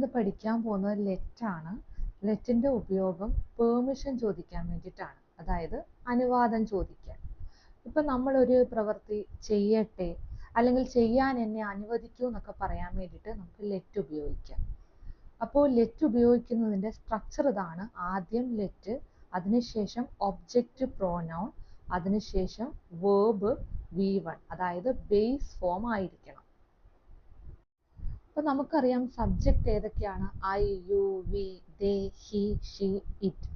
നമ്മളിന്ന് പഠിക്കാൻ പോകുന്നത് ലെറ്റാണ്. ലെറ്റിൻ്റെ ഉപയോഗം പെർമിഷൻ ചോദിക്കാൻ വേണ്ടിയിട്ടാണ്, അതായത് അനുവാദം ചോദിക്കാൻ. ഇപ്പം നമ്മളൊരു പ്രവൃത്തി ചെയ്യട്ടെ അല്ലെങ്കിൽ ചെയ്യാൻ എന്നെ അനുവദിക്കൂ എന്നൊക്കെ പറയാൻ വേണ്ടിയിട്ട് നമുക്ക് ലെറ്റ് ഉപയോഗിക്കാം. അപ്പോൾ ലെറ്റ് ഉപയോഗിക്കുന്നതിൻ്റെ സ്ട്രക്ചർ ഇതാണ്. ആദ്യം ലെറ്റ്, അതിനുശേഷം ഒബ്ജക്റ്റ് പ്രോനൗൺ, അതിനുശേഷം വേർബ് V1, അതായത് ബേസ് ഫോം ആയിരിക്കണം. അപ്പോൾ നമുക്കറിയാം സബ്ജക്റ്റ് ഏതൊക്കെയാണ്: I, you, we, they, he, she, it.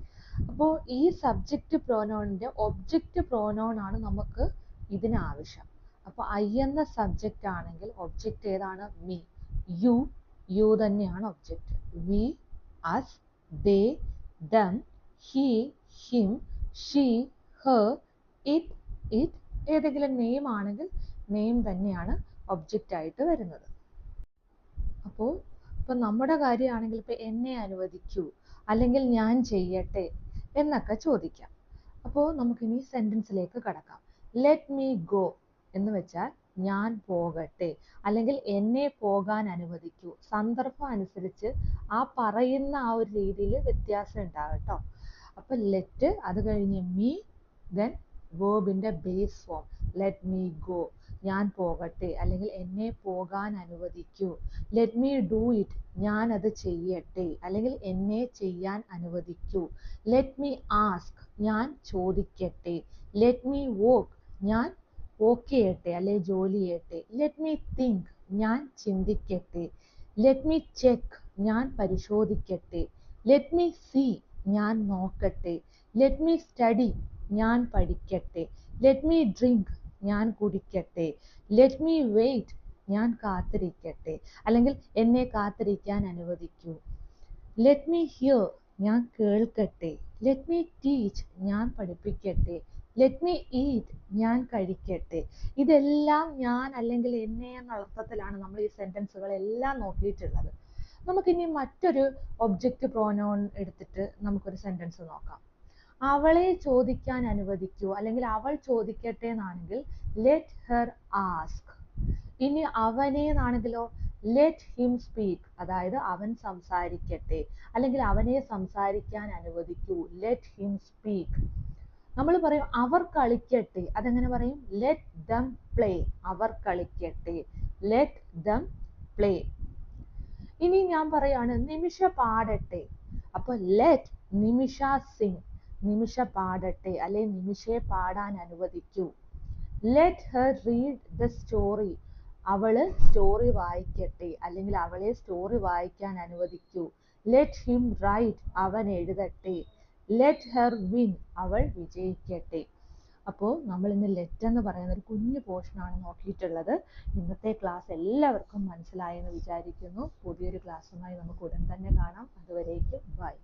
അപ്പോൾ ഈ സബ്ജക്റ്റ് പ്രോനൗണിൻ്റെ ഒബ്ജക്റ്റ് പ്രോനൗൺ ആണ് നമുക്ക് ഇതിന് ആവശ്യം. അപ്പോൾ ഐ എന്ന സബ്ജക്റ്റ് ആണെങ്കിൽ ഒബ്ജക്റ്റ് ഏതാണ്? മീ. യു തന്നെയാണ് object. We, us, they, them, he, him, she, her, it. ഏതെങ്കിലും നെയിം ആണെങ്കിൽ നെയിം തന്നെയാണ് ഒബ്ജക്റ്റ് ആയിട്ട് വരുന്നത്. അപ്പോൾ ഇപ്പം നമ്മുടെ കാര്യമാണെങ്കിൽ ഇപ്പം എന്നെ അനുവദിക്കൂ അല്ലെങ്കിൽ ഞാൻ ചെയ്യട്ടെ എന്നൊക്കെ ചോദിക്കാം. അപ്പോൾ നമുക്കിനി സെൻറ്റൻസിലേക്ക് കടക്കാം. ലെറ്റ് മീ ഗോ എന്ന് വെച്ചാൽ ഞാൻ പോകട്ടെ അല്ലെങ്കിൽ എന്നെ പോകാൻ അനുവദിക്കൂ. സന്ദർഭം അനുസരിച്ച് ആ പറയുന്ന ആ ഒരു രീതിയിൽ വ്യത്യാസം ഉണ്ടാകും കേട്ടോ. അപ്പം ലെറ്റ്, അത് കഴിഞ്ഞ് മീ, ദെൻ വേർബിൻ്റെ base form let me go, ഞാൻ പോകട്ടെ അല്ലെങ്കിൽ എന്നെ പോകാൻ അനുവദിക്കൂ. ലെറ്റ് മീ ഡു ഇറ്റ്, ഞാൻ അത് ചെയ്യട്ടെ അല്ലെങ്കിൽ എന്നെ ചെയ്യാൻ അനുവദിക്കൂ. ലെറ്റ് മീ ആസ്ക്, ഞാൻ ചോദിക്കട്ടെ. ലെറ്റ് മീ വർക്ക്, ഞാൻ വർക്ക് ചെയ്യട്ടെ അല്ലെ ജോലി ചെയ്യട്ടെ. ലെറ്റ് മീ തിങ്ക്, ഞാൻ ചിന്തിക്കട്ടെ. ലെറ്റ് മീ ചെക്ക്, ഞാൻ പരിശോധിക്കട്ടെ. ലെറ്റ് മീ സീ, ഞാൻ നോക്കട്ടെ. ലെറ്റ് മീ സ്റ്റഡി, ഞാൻ പഠിക്കട്ടെ. ലെറ്റ് മീ ഡ്രിങ്ക്, ഞാൻ കുടിക്കട്ടെ. ലെറ്റ് മീ വെയിറ്റ്, ഞാൻ കാത്തിരിക്കട്ടെ അല്ലെങ്കിൽ എന്നെ കാത്തിരിക്കാൻ അനുവദിക്കൂ. ലെറ്റ് മീ ഹിയർ, ഞാൻ കേൾക്കട്ടെ. ലെറ്റ് മീ ടീച്ച്, ഞാൻ പഠിപ്പിക്കട്ടെ. ലെറ്റ് മീ ഈറ്റ്, ഞാൻ കഴിക്കട്ടെ. ഇതെല്ലാം ഞാൻ അല്ലെങ്കിൽ എന്നെ എന്ന അർത്ഥത്തിലാണ് നമ്മൾ ഈ സെൻറ്റൻസുകളെല്ലാം നോക്കിയിട്ടുള്ളത്. നമുക്കിനി മറ്റൊരു ഒബ്ജക്റ്റ് പ്രോനൗൺ എടുത്തിട്ട് നമുക്കൊരു സെൻറ്റൻസ് നോക്കാം. അവളെ ചോദിക്കാൻ അനുവദിക്കൂ അല്ലെങ്കിൽ അവൾ ചോദിക്കട്ടെ എന്നാണെങ്കിൽ ലെറ്റ് ഹെർ ആസ്ക്. ഇനി അവനെ എന്നാണെങ്കിലോ ലെറ്റ് ഹിം സ്പീക്ക്, അതായത് അവൻ സംസാരിക്കട്ടെ അല്ലെങ്കിൽ അവനെ സംസാരിക്കാൻ അനുവദിക്കൂ. Let him speak. നമ്മൾ പറയും അവർ കളിക്കട്ടെ, അതെങ്ങനെ പറയും? Let them play. അവർ കളിക്കട്ടെ, ലെറ്റ് ദം പ്ലേ. ഇനി ഞാൻ പറയാണ് നിമിഷ പാടട്ടെ, അപ്പോൾ ലെറ്റ് നിമിഷ സിംഗ്, നിമിഷ പാടട്ടെ അല്ലെ നിമിഷയെ പാടാൻ അനുവദിക്കൂ. Let her read the story, അവള് സ്റ്റോറി വായിക്കട്ടെ അല്ലെങ്കിൽ അവളെ സ്റ്റോറി വായിക്കാൻ അനുവദിക്കൂ. ലെറ്റ് ഹിം റൈറ്റ്, അവൻ എഴുതട്ടെ. ലെറ്റ് ഹെർ വിൻ, അവൾ വിജയിക്കട്ടെ. അപ്പോൾ നമ്മൾ ഇന്ന് ലെറ്റ് എന്ന് പറയുന്ന ഒരു കുഞ്ഞു പോർഷനാണ് നോക്കിയിട്ടുള്ളത്. ഇന്നത്തെ ക്ലാസ് എല്ലാവർക്കും മനസ്സിലായെന്ന് വിചാരിക്കുന്നു. പുതിയൊരു ക്ലാസ്സുമായി നമുക്ക് ഉടൻ തന്നെ കാണാം. അതുവരേക്കും ബൈ.